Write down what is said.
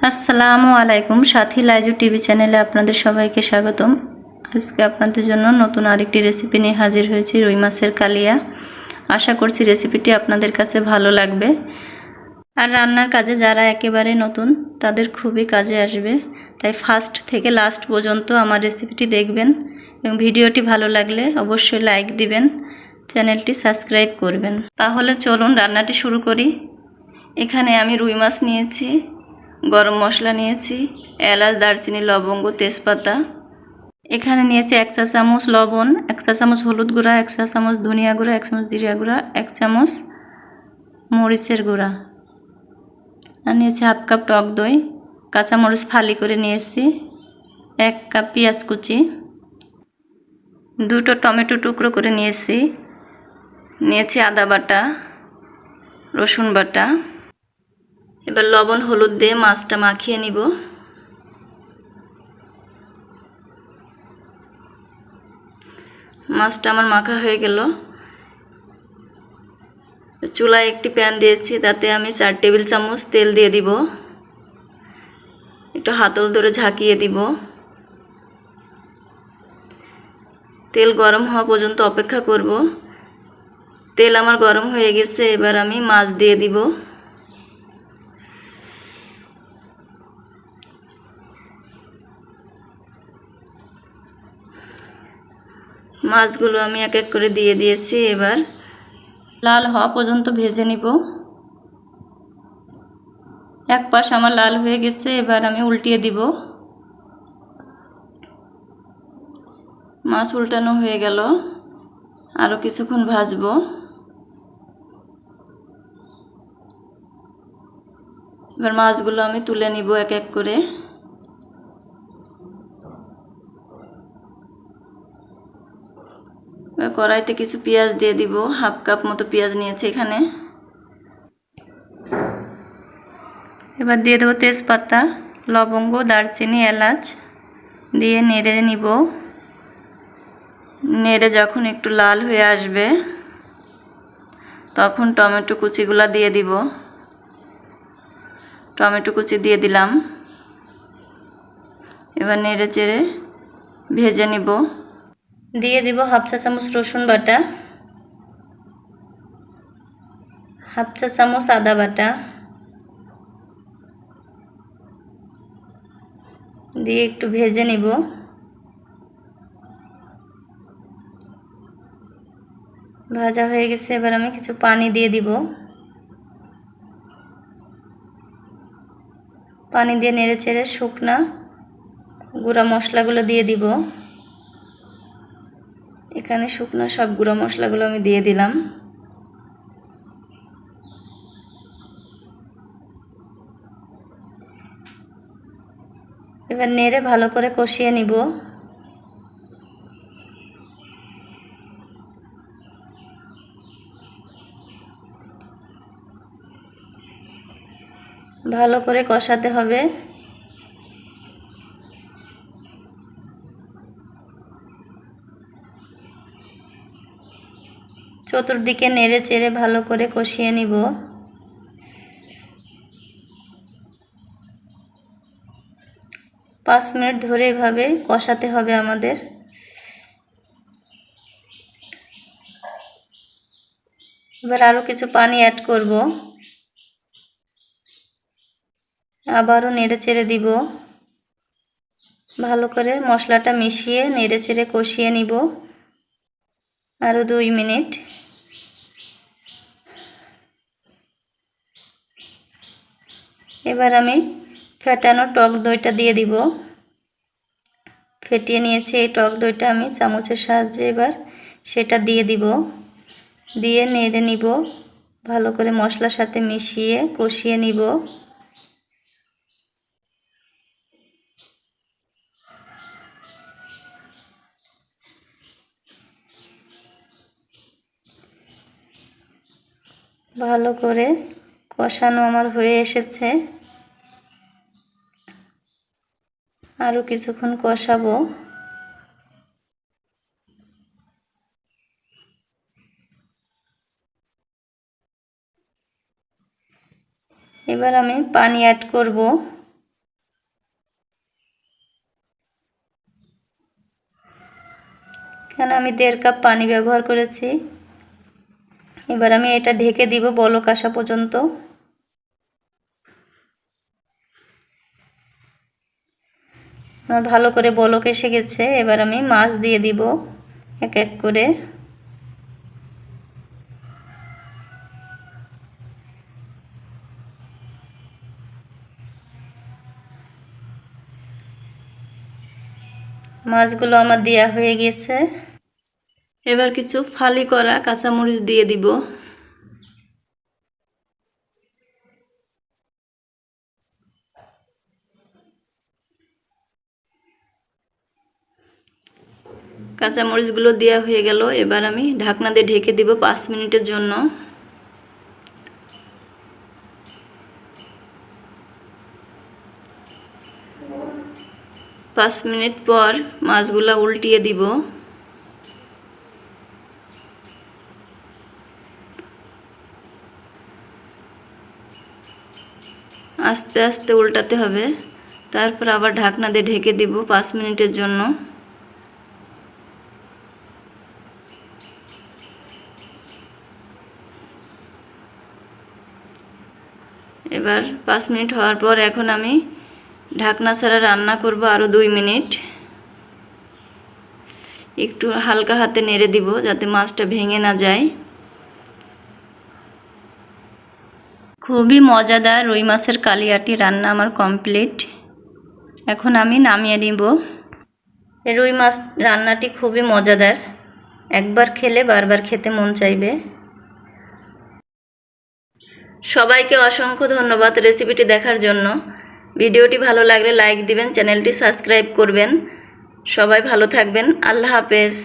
আসসালামু আলাইকুম, সাথী লাইজু টিভি চ্যানেলে আপনাদের সবাইকে স্বাগতম। আজকে আপনাদের জন্য নতুন আরেকটি রেসিপি নিয়ে হাজির হয়েছি, রুই মাছের কালিয়া। আশা করছি রেসিপিটি আপনাদের কাছে ভালো লাগবে, আর রান্নার কাজে যারা একেবারে নতুন তাদের খুবই কাজে আসবে। তাই ফার্স্ট থেকে লাস্ট পর্যন্ত আমার রেসিপিটি দেখবেন এবং ভিডিওটি ভালো লাগলে অবশ্যই লাইক দিবেন, চ্যানেলটি সাবস্ক্রাইব করবেন। তাহলে চলুন রান্নাটি শুরু করি। এখানে আমি রুই মাছ নিয়েছি, গরম মশলা নিয়েছি, এলাচ, দারচিনি, লবঙ্গ, তেজপাতা। এখানে নিয়েছি 1 চা চামচ লবণ, 1 চা চামচ হলুদ গুঁড়া, 1 চা চামচ ধনিয়া গুঁড়া, 1 চামচ জিরা গুঁড়া, 1 চামচ মরিচের গুঁড়া। আর নিয়েছি হাফ কাপ টক দই, কাঁচামরিচ ফালি করে নিয়েছি, 1 কাপ পেঁয়াজ কুচি, 2টো টমেটো টুকরো করে নিয়েছি আদা বাটা, রসুন বাটা। এবার লবণ হলুদ দিয়ে মাছটা মাখিয়ে নিব। মাছটা আমার মাখা হয়ে গেল। চুলায় একটি প্যান দিয়েছি, তাতে আমি 4 টেবিল চামচ তেল দিয়ে দিব। একটু হাতল ধরে ঝাঁকিয়ে দিব। তেল গরম হওয়া পর্যন্ত অপেক্ষা করব। তেল আমার গরম হয়ে গেছে, এবার আমি মাছ দিয়ে দিব। মাছগুলো আমি এক এক করে দিয়ে দিয়েছি। এবার লাল হওয়া পর্যন্ত ভেজে নিব। এক পাশ আমার লাল হয়ে গেছে, এবার আমি উল্টিয়ে দিব। মাছ উল্টানো হয়ে গেল, আরও কিছুক্ষণ ভাজবো। এবার মাছগুলো আমি তুলে নিব এক এক করে। কড়াইতে কিছু পেঁয়াজ দিয়ে দিব, হাফ কাপ মতো পেঁয়াজ নিয়েছি এখানে। এবার দিয়ে দেবো তেজপাতা, লবঙ্গ, দারচিনি, এলাচ দিয়ে নেড়ে নিব। নেড়ে যখন একটু লাল হয়ে আসবে তখন টমেটো কুচিগুলো দিয়ে দিব। টমেটো কুচি দিয়ে দিলাম। এবার নেড়ে চেড়ে ভেজে নিব। দিয়ে দিব হাফ চা চামচ রসুন বাটা, হাফ চা চামচ আদা বাটা দিয়ে একটু ভেজে নিব। ভাজা হয়ে গেছে, এবার আমি কিছু পানি দিয়ে দিব। পানি দিয়ে নেড়ে চেড়ে শুকনা গুঁড়া মশলাগুলো দিয়ে দিব। এখানে শুকনা সব গুঁড়া মশলাগুলো আমি দিয়ে দিলাম। এবার নেড়ে ভালো করে কষিয়ে নিব। ভালো করে কষাতে হবে। চতুর্দিকে নেড়ে চেড়ে ভালো করে কষিয়ে নিব। পাঁচ মিনিট ধরে এভাবে কষাতে হবে আমাদের। এবার আরও কিছু পানি অ্যাড করব। আবারও নেড়ে চেড়ে দিব। ভালো করে মশলাটা মিশিয়ে নেড়ে চেড়ে কষিয়ে নিব আরও 2 মিনিট। এবার আমি ফেটানো টক দইটা দিয়ে দিব। ফেটিয়ে নিয়েছি এই টক দইটা আমি চামচের সাহায্যে এবার সেটা দিয়ে দিব। দিয়ে নেড়ে নিব, ভালো করে মশলার সাথে মিশিয়ে কষিয়ে নিব। ভালো করে কষানো আমার হয়ে এসেছে। আরও কিছুক্ষণ কষাবো। এবার আমি পানি অ্যাড করব। এখানে আমি 1.5 কাপ পানি ব্যবহার করেছি। এবার আমি এটা ঢেকে দিব বলক আসা পর্যন্ত। আমার ভালো করে বলক এসে গেছে। এবার আমি মাছ দিয়ে দিব এক এক করে। মাছগুলো আমার দেয়া হয়ে গেছে। এবার কিছু ফালি করা কাঁচামরিচ দিয়ে দিব। কাঁচামরিচগুলো দেওয়া হয়ে গেল। এবার আমি ঢাকনা দিয়ে ঢেকে দিব 5 মিনিটের জন্য। 5 মিনিট পর মাছগুলো উল্টিয়ে দিব। আস্তে আস্তে উল্টাতে হবে। তারপর আবার ঢাকনা দিয়ে ঢেকে দিব 5 মিনিটের জন্য। এবার 5 মিনিট হওয়ার পর এখন আমি ঢাকনা ছাড়া রান্না করব আরও 2 মিনিট। একটু হালকা হাতে নেড়ে দিব যাতে মাছটা ভেঙে না যায়। খুবই মজাদার রুই মাছের কালিয়াটি রান্না আমার কমপ্লিট। এখন আমি নামিয়ে নিব। এই রুই মাছ রান্নাটি খুবই মজাদার। একবার খেলে বারবার খেতে মন চাইবে। সবাইকে অসংখ্য ধন্যবাদ রেসিপিটি দেখার জন্য। ভিডিওটি ভালো লাগলে লাইক দিবেন, চ্যানেলটি সাবস্ক্রাইব করবেন। সবাই ভালো থাকবেন। আল্লাহ হাফেজ।